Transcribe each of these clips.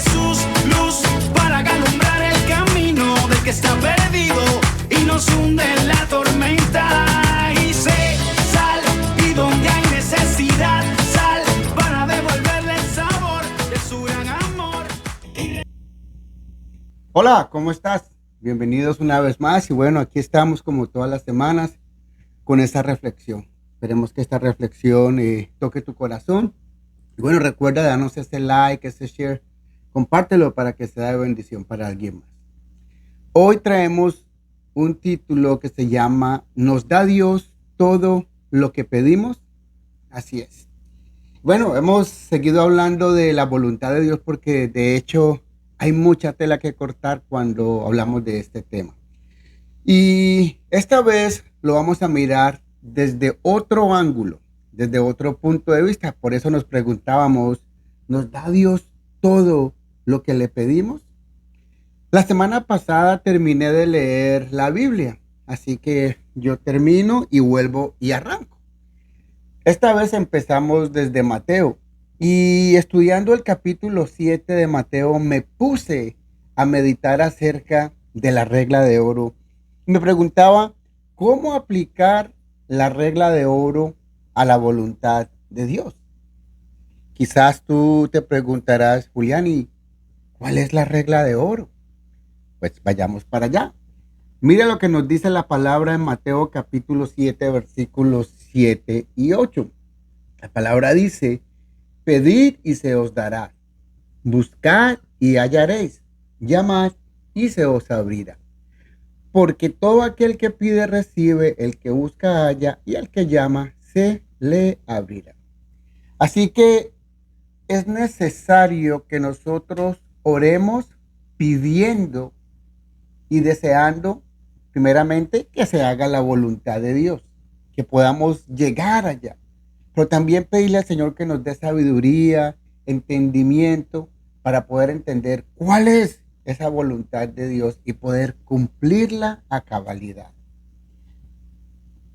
Jesús, luz para alumbrar el camino del que está perdido y nos hunde en la tormenta. Y sé, sal, y donde hay necesidad, sal para devolverle el sabor de su gran amor. Hola, ¿cómo estás? Bienvenidos una vez más y bueno, aquí estamos como todas las semanas con esta reflexión. Esperemos que esta reflexión toque tu corazón. Y bueno, recuerda darnos ese like, ese share, compártelo para que sea de bendición para alguien más. Hoy traemos un título que se llama ¿Nos da Dios todo lo que pedimos? Así es. Bueno, hemos seguido hablando de la voluntad de Dios porque de hecho hay mucha tela que cortar cuando hablamos de este tema. Y esta vez lo vamos a mirar desde otro ángulo, desde otro punto de vista. Por eso nos preguntábamos, ¿nos da Dios todo lo que le pedimos? La semana pasada terminé de leer la Biblia, así que yo termino y vuelvo y arranco. Esta vez empezamos desde Mateo y estudiando el capítulo 7 de Mateo me puse a meditar acerca de la regla de oro. Me preguntaba cómo aplicar la regla de oro a la voluntad de Dios. Quizás tú te preguntarás, Julián, ¿y cuál es la regla de oro? Pues vayamos para allá. Mira lo que nos dice la palabra en Mateo capítulo 7, versículos 7 y 8. La palabra dice, pedid y se os dará, buscad y hallaréis, llamad y se os abrirá. Porque todo aquel que pide recibe, el que busca halla y al que llama se le abrirá. Así que es necesario que nosotros oremos pidiendo y deseando primeramente que se haga la voluntad de Dios, que podamos llegar allá. Pero también pedirle al Señor que nos dé sabiduría, entendimiento para poder entender cuál es esa voluntad de Dios y poder cumplirla a cabalidad.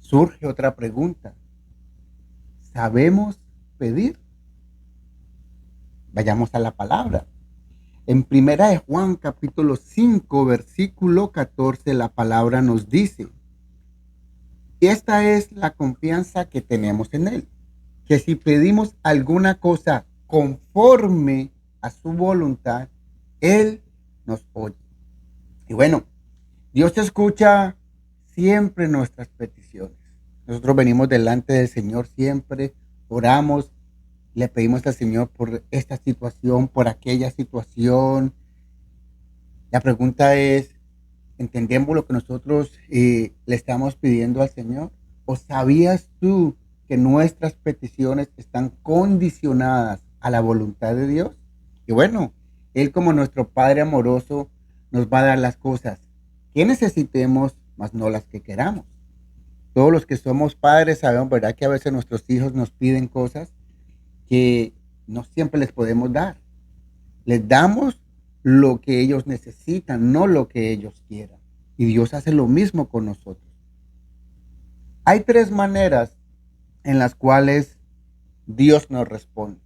Surge otra pregunta. ¿Sabemos pedir? Vayamos a la palabra. En primera de Juan capítulo 5 versículo 14 la palabra nos dice, esta es la confianza que tenemos en Él, que si pedimos alguna cosa conforme a su voluntad, Él nos oye. Y bueno, Dios escucha siempre nuestras peticiones. Nosotros venimos delante del Señor siempre, oramos, le pedimos al Señor por esta situación, por aquella situación. La pregunta es, ¿entendemos lo que nosotros le estamos pidiendo al Señor? ¿O sabías tú que nuestras peticiones están condicionadas a la voluntad de Dios? Y bueno, Él como nuestro Padre amoroso nos va a dar las cosas que necesitemos, mas no las que queramos. Todos los que somos padres sabemos, ¿verdad?, que a veces nuestros hijos nos piden cosas que no siempre les podemos dar. Les damos lo que ellos necesitan, no lo que ellos quieran. Y Dios hace lo mismo con nosotros. Hay tres maneras en las cuales Dios nos responde.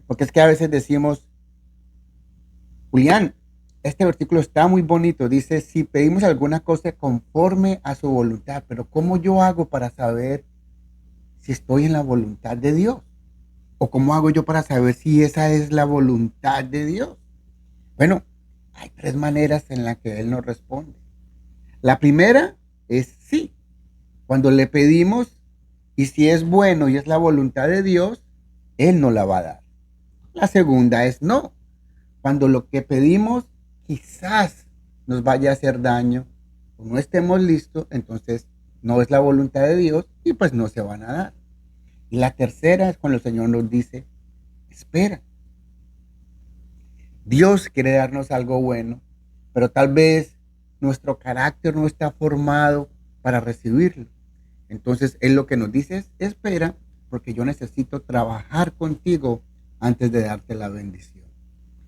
Porque es que a veces decimos, Julián, este versículo está muy bonito. Dice, si pedimos alguna cosa conforme a su voluntad, pero ¿cómo yo hago para saber si estoy en la voluntad de Dios? ¿O cómo hago yo para saber si esa es la voluntad de Dios? Bueno, hay tres maneras en las que Él nos responde. La primera es sí. Cuando le pedimos y si es bueno y es la voluntad de Dios, Él nos la va a dar. La segunda es no. Cuando lo que pedimos quizás nos vaya a hacer daño o no estemos listos, entonces no es la voluntad de Dios y pues no se van a dar. Y la tercera es cuando el Señor nos dice, espera. Dios quiere darnos algo bueno, pero tal vez nuestro carácter no está formado para recibirlo. Entonces Él lo que nos dice es, espera, porque yo necesito trabajar contigo antes de darte la bendición.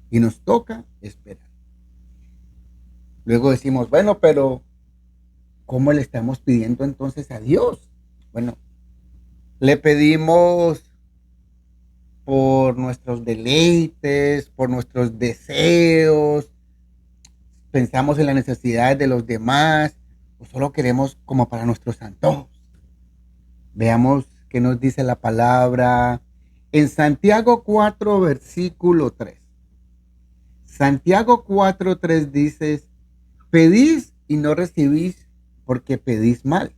Y nos toca esperar. Luego decimos, bueno, pero ¿cómo le estamos pidiendo entonces a Dios? Bueno, le pedimos por nuestros deleites, por nuestros deseos, pensamos en las necesidades de los demás, o solo queremos como para nuestros antojos. Veamos qué nos dice la palabra en Santiago 4, versículo 3. Santiago 4, 3 dice, pedís y no recibís porque pedís mal,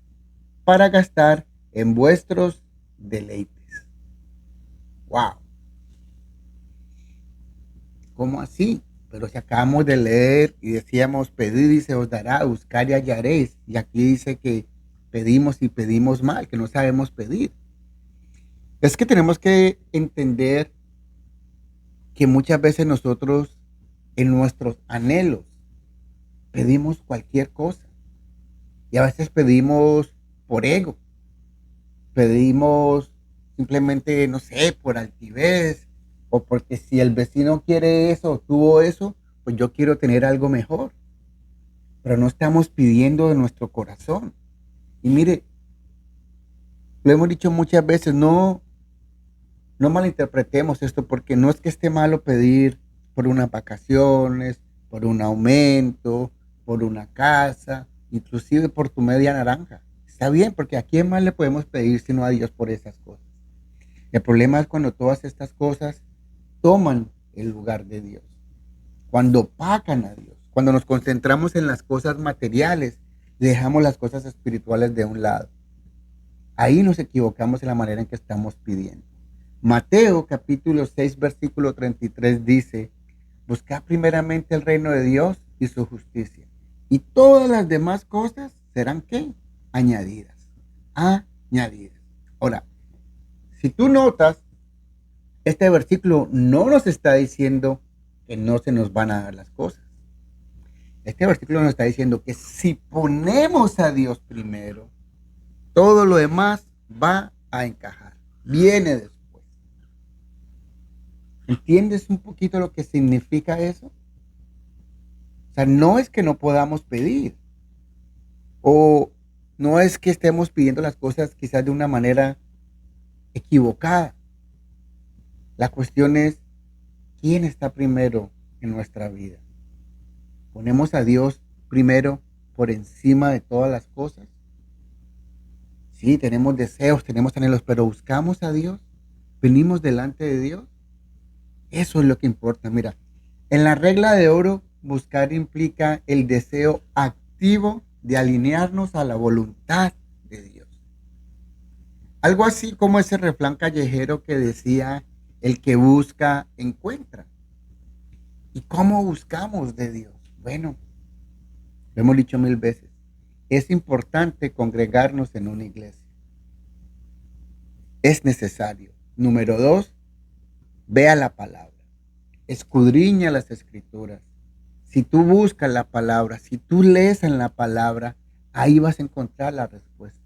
para gastar en vuestros deleites. Wow. ¿Cómo así? Pero si acabamos de leer y decíamos, pedid y se os dará, buscar y hallaréis. Y aquí dice que pedimos y pedimos mal, que no sabemos pedir. Es que tenemos que entender que muchas veces nosotros en nuestros anhelos pedimos cualquier cosa. Y a veces pedimos por ego. Pedimos simplemente, no sé, por altivez. O porque si el vecino quiere eso o tuvo eso, pues yo quiero tener algo mejor. Pero no estamos pidiendo de nuestro corazón. Y mire, lo hemos dicho muchas veces, no malinterpretemos esto, porque no es que esté malo pedir por unas vacaciones, por un aumento, por una casa, inclusive por tu media naranja. Está bien, porque ¿a quién más le podemos pedir sino a Dios por esas cosas? El problema es cuando todas estas cosas toman el lugar de Dios, cuando opacan a Dios, cuando nos concentramos en las cosas materiales, dejamos las cosas espirituales de un lado. Ahí nos equivocamos en la manera en que estamos pidiendo. Mateo capítulo 6 versículo 33 dice, buscad primeramente el reino de Dios y su justicia, y todas las demás cosas serán ¿qué? Añadidas. Añadidas. Ahora, si tú notas, este versículo no nos está diciendo que no se nos van a dar las cosas. Este versículo nos está diciendo que si ponemos a Dios primero, todo lo demás va a encajar. Viene después. ¿Entiendes un poquito lo que significa eso? O sea, no es que no podamos pedir. O no es que estemos pidiendo las cosas quizás de una manera equivocada. La cuestión es, ¿quién está primero en nuestra vida? ¿Ponemos a Dios primero por encima de todas las cosas? Sí, tenemos deseos, tenemos anhelos, pero buscamos a Dios, venimos delante de Dios. Eso es lo que importa. Mira, en la regla de oro, buscar implica el deseo activo de alinearnos a la voluntad de Dios. Algo así como ese refrán callejero que decía, el que busca, encuentra. ¿Y cómo buscamos de Dios? Bueno, lo hemos dicho 1000 veces. Es importante congregarnos en una iglesia. Es necesario. Número 2, vea la palabra. Escudriña las escrituras. Si tú buscas la palabra, si tú lees en la palabra, ahí vas a encontrar la respuesta.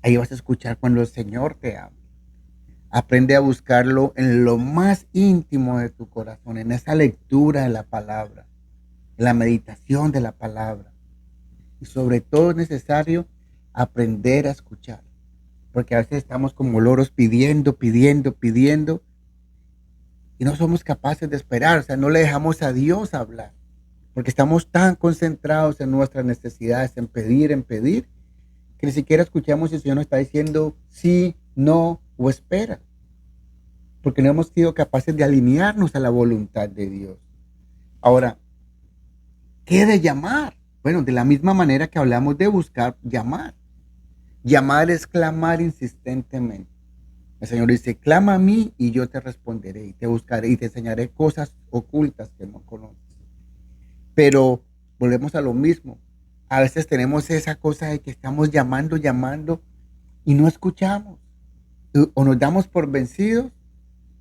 Ahí vas a escuchar cuando el Señor te habla. Aprende a buscarlo en lo más íntimo de tu corazón, en esa lectura de la palabra, en la meditación de la palabra. Y sobre todo es necesario aprender a escuchar, porque a veces estamos como loros pidiendo, y no somos capaces de esperar, o sea, no le dejamos a Dios hablar, porque estamos tan concentrados en nuestras necesidades, en pedir, que ni siquiera escuchamos si el Señor nos está diciendo sí, no o espera, porque no hemos sido capaces de alinearnos a la voluntad de Dios. Ahora, ¿qué de llamar? Bueno, de la misma manera que hablamos de buscar, llamar. Llamar es clamar insistentemente. El Señor dice, clama a mí y yo te responderé y te buscaré y te enseñaré cosas ocultas que no conoces. Pero volvemos a lo mismo. A veces tenemos esa cosa de que estamos llamando y no escuchamos. O nos damos por vencidos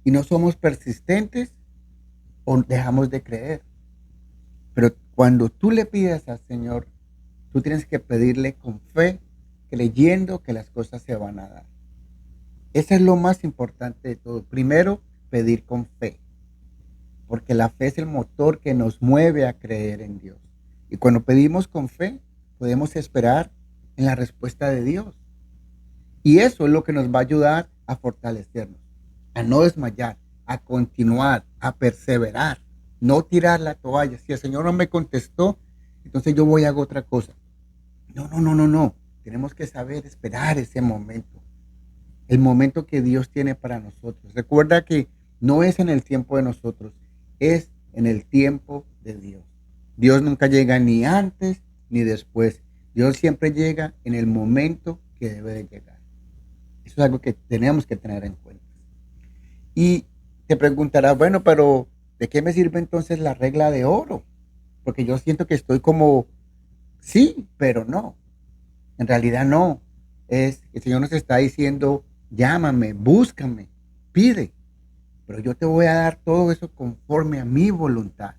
y no somos persistentes o dejamos de creer. Pero cuando tú le pides al Señor, tú tienes que pedirle con fe, creyendo que las cosas se van a dar. Eso es lo más importante de todo. Primero, pedir con fe, porque la fe es el motor que nos mueve a creer en Dios. Y cuando pedimos con fe, podemos esperar en la respuesta de Dios. Y eso es lo que nos va a ayudar a fortalecernos. a no desmayar, a continuar, a perseverar, no tirar la toalla. Si el Señor no me contestó, entonces yo voy a hacer otra cosa. No, no, no, no, no. Tenemos que saber esperar ese momento, el momento que Dios tiene para nosotros. Recuerda que no es en el tiempo de nosotros, es en el tiempo de Dios. Dios nunca llega ni antes ni después. Dios siempre llega en el momento que debe de llegar. Eso es algo que tenemos que tener en cuenta. Y te preguntarás, bueno, pero ¿de qué me sirve entonces la regla de oro? Porque yo siento que estoy como, sí, pero no. En realidad no. Es el Señor nos está diciendo, llámame, búscame, pide. Pero yo te voy a dar todo eso conforme a mi voluntad.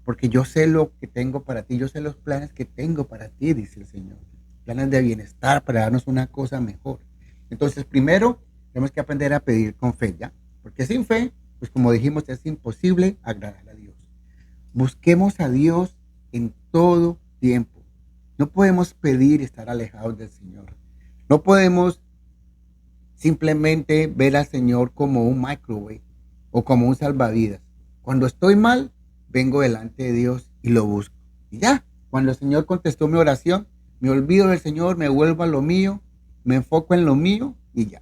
Porque yo sé lo que tengo para ti, yo sé los planes que tengo para ti, dice el Señor. Planes de bienestar para darnos una cosa mejor. Entonces, primero, tenemos que aprender a pedir con fe, ¿ya? Porque sin fe, pues como dijimos, es imposible agradar a Dios. Busquemos a Dios en todo tiempo. No podemos pedir y estar alejados del Señor. No podemos simplemente ver al Señor como un microwave o como un salvavidas. Cuando estoy mal, vengo delante de Dios y lo busco. Y ya, cuando el Señor contestó mi oración, me olvido del Señor, me vuelvo a lo mío, me enfoco en lo mío y ya.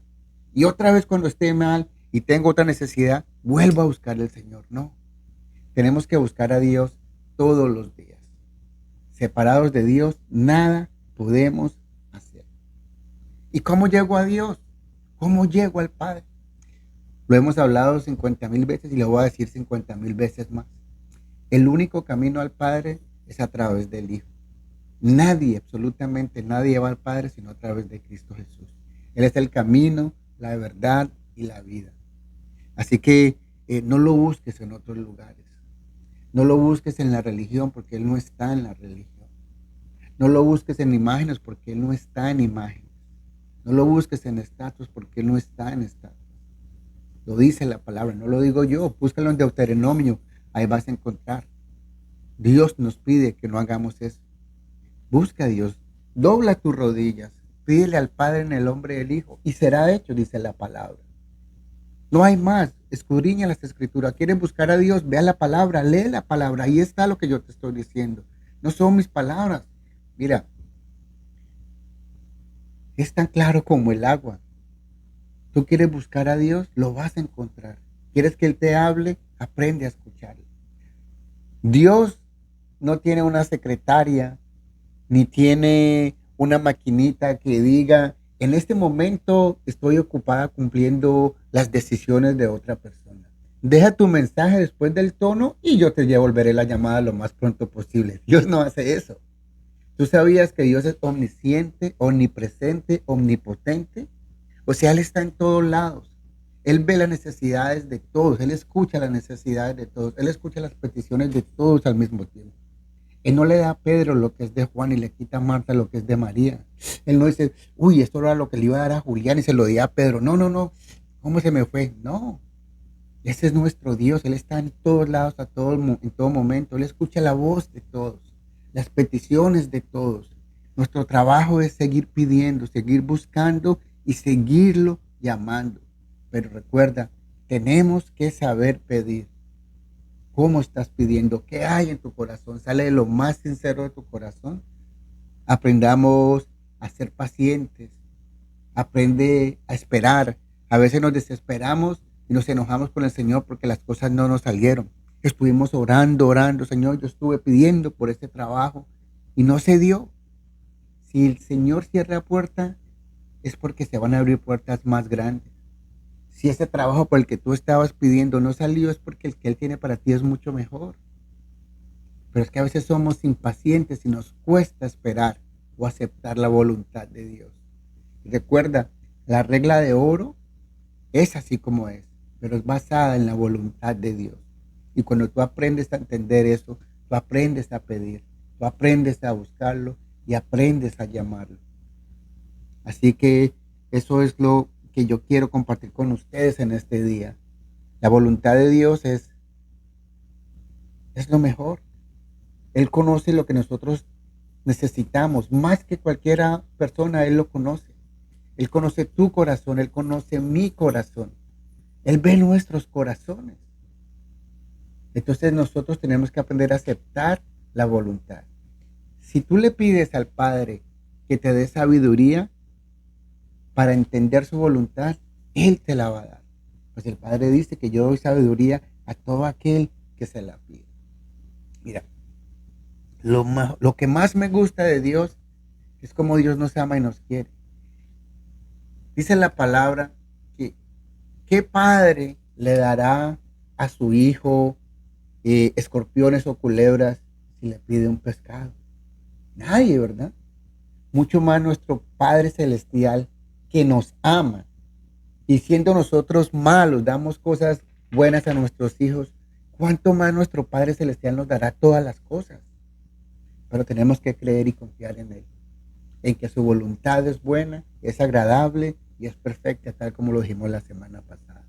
Y otra vez cuando esté mal y tengo otra necesidad, vuelvo a buscar al Señor. No, tenemos que buscar a Dios todos los días. Separados de Dios, nada podemos hacer. ¿Y cómo llego a Dios? ¿Cómo llego al Padre? Lo hemos hablado 50,000 veces y lo voy a decir 50,000 veces más. El único camino al Padre es a través del Hijo. Nadie, absolutamente nadie va al Padre sino a través de Cristo Jesús. Él es el camino, la verdad y la vida. Así que no lo busques en otros lugares. No lo busques en la religión porque Él no está en la religión. No lo busques en imágenes porque Él no está en imágenes. No lo busques en estatus porque Él no está en estatus. Lo dice la palabra, no lo digo yo. Búscalo en Deuteronomio, ahí vas a encontrar. Dios nos pide que no hagamos eso. Busca a Dios, dobla tus rodillas, pídele al Padre en el nombre del Hijo y será hecho, dice la palabra. No hay más, escudriña las Escrituras. ¿Quieren buscar a Dios? Vea la palabra, lee la palabra, ahí está lo que yo te estoy diciendo. No son mis palabras. Mira, es tan claro como el agua. Tú quieres buscar a Dios, lo vas a encontrar. ¿Quieres que Él te hable? Aprende a escucharlo. Dios no tiene una secretaria, ni tiene una maquinita que diga, en este momento estoy ocupada cumpliendo las decisiones de otra persona. Deja tu mensaje después del tono y yo te devolveré la llamada lo más pronto posible. Dios no hace eso. ¿Tú sabías que Dios es omnisciente, omnipresente, omnipotente? O sea, Él está en todos lados. Él ve las necesidades de todos. Él escucha las necesidades de todos. Él escucha las peticiones de todos al mismo tiempo. Él no le da a Pedro lo que es de Juan y le quita a Marta lo que es de María. Él no dice, uy, esto era lo que le iba a dar a Julián y se lo di a Pedro. No, no, no. ¿Cómo se me fue? No. Ese es nuestro Dios. Él está en todos lados, en todo momento. Él escucha la voz de todos, las peticiones de todos. Nuestro trabajo es seguir pidiendo, seguir buscando y seguirlo llamando. Pero recuerda, tenemos que saber pedir. ¿Cómo estás pidiendo? ¿Qué hay en tu corazón? ¿Sale de lo más sincero de tu corazón? Aprendamos a ser pacientes. Aprende a esperar. A veces nos desesperamos y nos enojamos con el Señor porque las cosas no nos salieron. Estuvimos orando, orando. Señor, yo estuve pidiendo por este trabajo y no se dio. Si el Señor cierra puerta, es porque se van a abrir puertas más grandes. Si ese trabajo por el que tú estabas pidiendo no salió, es porque el que Él tiene para ti es mucho mejor. Pero es que a veces somos impacientes y nos cuesta esperar o aceptar la voluntad de Dios. Recuerda, la regla de oro es así como es, pero es basada en la voluntad de Dios. Y cuando tú aprendes a entender eso, tú aprendes a pedir, tú aprendes a buscarlo y aprendes a llamarlo. Así que eso es lo que yo quiero compartir con ustedes en este día. La voluntad de Dios es lo mejor. Él conoce lo que nosotros necesitamos, más que cualquier persona. Él lo conoce. Él conoce tu corazón, Él conoce mi corazón. Él ve nuestros corazones. Entonces nosotros tenemos que aprender a aceptar la voluntad. Si tú le pides al Padre que te dé sabiduría para entender su voluntad, Él te la va a dar. Pues el Padre dice que yo doy sabiduría a todo aquel que se la pide. Mira, lo que más me gusta de Dios es como Dios nos ama y nos quiere. Dice la palabra que ¿qué padre le dará a su hijo escorpiones o culebras si le pide un pescado? Nadie, ¿verdad? Mucho más nuestro Padre Celestial que nos ama. Y siendo nosotros malos, damos cosas buenas a nuestros hijos. ¿Cuánto más nuestro Padre Celestial nos dará todas las cosas? Pero tenemos que creer y confiar en Él. En que su voluntad es buena, es agradable y es perfecta, tal como lo dijimos la semana pasada.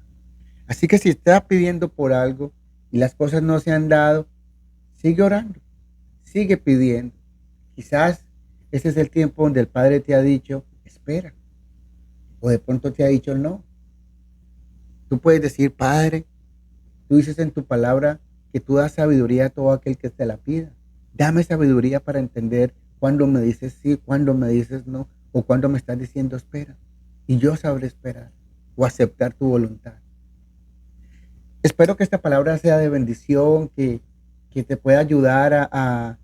Así que si estás pidiendo por algo y las cosas no se han dado, sigue orando, sigue pidiendo. Quizás ese es el tiempo donde el Padre te ha dicho, espera. O de pronto te ha dicho no. Tú puedes decir, Padre, tú dices en tu palabra que tú das sabiduría a todo aquel que te la pida. Dame sabiduría para entender cuando me dices sí, cuando me dices no, o cuando me estás diciendo espera. Y yo sabré esperar o aceptar tu voluntad. Espero que esta palabra sea de bendición, que te pueda ayudar a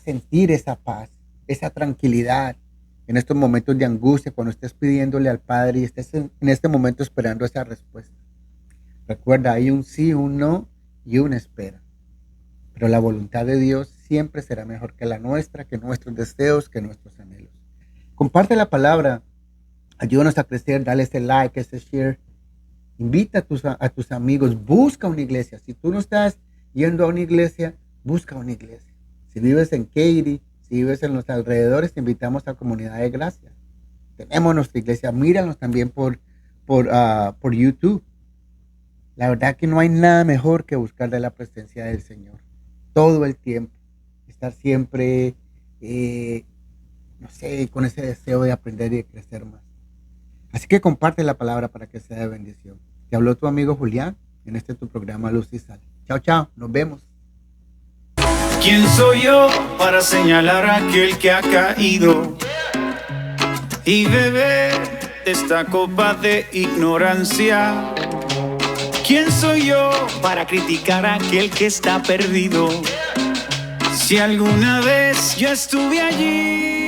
sentir esa paz, esa tranquilidad en estos momentos de angustia, cuando estés pidiéndole al Padre y estés en este momento esperando esa respuesta. Recuerda, hay un sí, un no y una espera. Pero la voluntad de Dios siempre será mejor que la nuestra, que nuestros deseos, que nuestros anhelos. Comparte la palabra, ayúdanos a crecer, dale ese like, ese share. Invita a tus amigos, busca una iglesia. Si tú no estás yendo a una iglesia, busca una iglesia. Si vives en Katy, si vives en los alrededores, te invitamos a Comunidad de Gracia. Tenemos nuestra iglesia, míranos también por YouTube. La verdad que no hay nada mejor que buscar de la presencia del Señor. Todo el tiempo. Estar siempre, con ese deseo de aprender y de crecer más. Así que comparte la palabra para que sea de bendición. Te habló tu amigo Julián en tu programa Luz y Sal. Chao, chao. Nos vemos. ¿Quién soy yo para señalar a aquel que ha caído y beber de esta copa de ignorancia? ¿Quién soy yo para criticar a aquel que está perdido? Si alguna vez yo estuve allí.